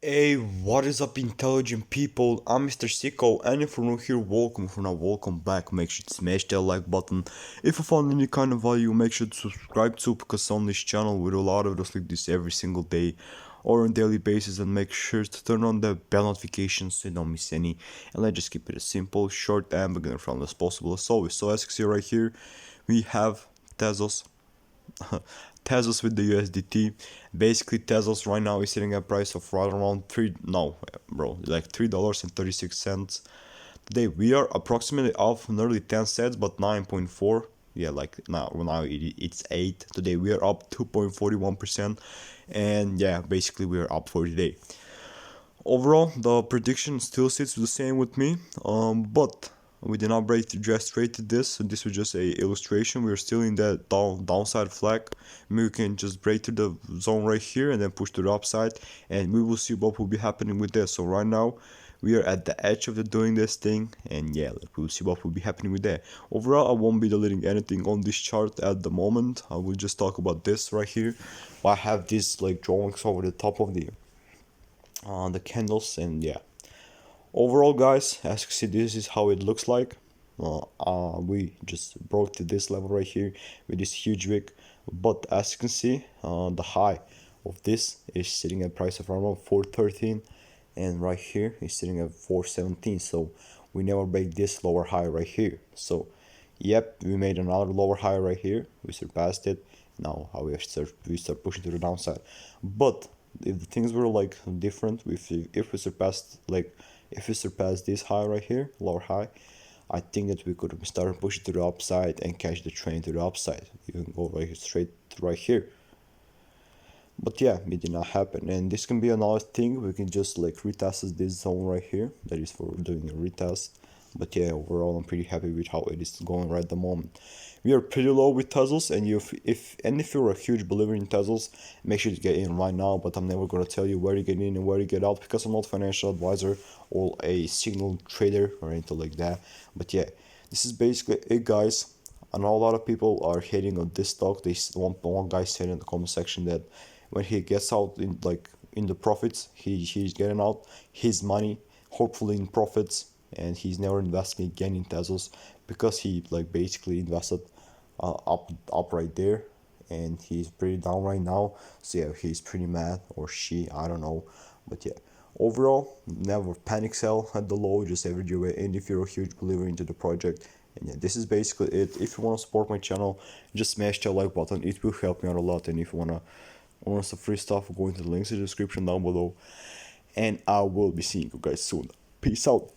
Hey, what is up, intelligent people? I'm Mr. Sicko, and if you're new here, welcome. If you're not, welcome back. Make sure to smash that like button. If you found any kind of value, make sure to subscribe to, because on this channel we do a lot of videos like this every single day or on daily basis, and make sure to turn on the bell notifications so you don't miss any. And let's just keep it as simple, short, and beginner friendly as possible as always. So as you can see right here, we have Tezos. Tezos with the USDT. Basically, Tezos right now is sitting at a price of right around like $3.36. Today we are approximately off nearly 10 cents, but 9.4. Yeah, like now it's 8. Today we are up 2.41%, and yeah, basically we are up for today. Overall, the prediction still sits the same with me, but we did not break just straight to this. So this was just a illustration. We're still in that downside flag. Maybe we can just break to the zone right here and then push to the upside, and we will see what will be happening with this. So right now we are at the edge of doing this thing, and yeah, we'll see what will be happening with that. Overall, I won't be deleting anything on this chart at the moment. I will just talk about this right here. I have these like drawings over the top of the candles, and yeah, overall guys, as you can see, this is how it looks like. We just broke to this level right here with this huge wick, but as you can see, the high of this is sitting at price of around 413, and right here is sitting at 417. So we never break this lower high right here. So yep, we made another lower high right here, we surpassed it. Now how we start pushing to the downside. But if the things were like different, if we surpass this high right here, lower high, I think that we could start pushing to the upside and catch the train to the upside. You can go right straight right here. But yeah, it did not happen, and this can be another thing. We can just like retest this zone right here. That is for doing a retest. But yeah, overall I'm pretty happy with how it is going right at the moment. We are pretty low with Tezos, and if you're a huge believer in Tezos, make sure to get in right now. But I'm never gonna tell you where to get in and where to get out, because I'm not a financial advisor or a signal trader or anything like that. But yeah, this is basically it, guys. I know a lot of people are hating on this stock. One guy said in the comment section that when he gets out in the profits, he's getting out his money, hopefully in profits, and he's never investing again in Tezos, because he like basically invested up right there, and he's pretty down right now. So yeah, he's pretty mad, or she, I don't know. But yeah, overall, never panic sell at the low, just average your way in if you're a huge believer into the project. And yeah, this is basically it. If you want to support my channel, just smash that like button, it will help me out a lot. And if you want some free stuff, go into the links in the description down below, and I will be seeing you guys soon. Peace out.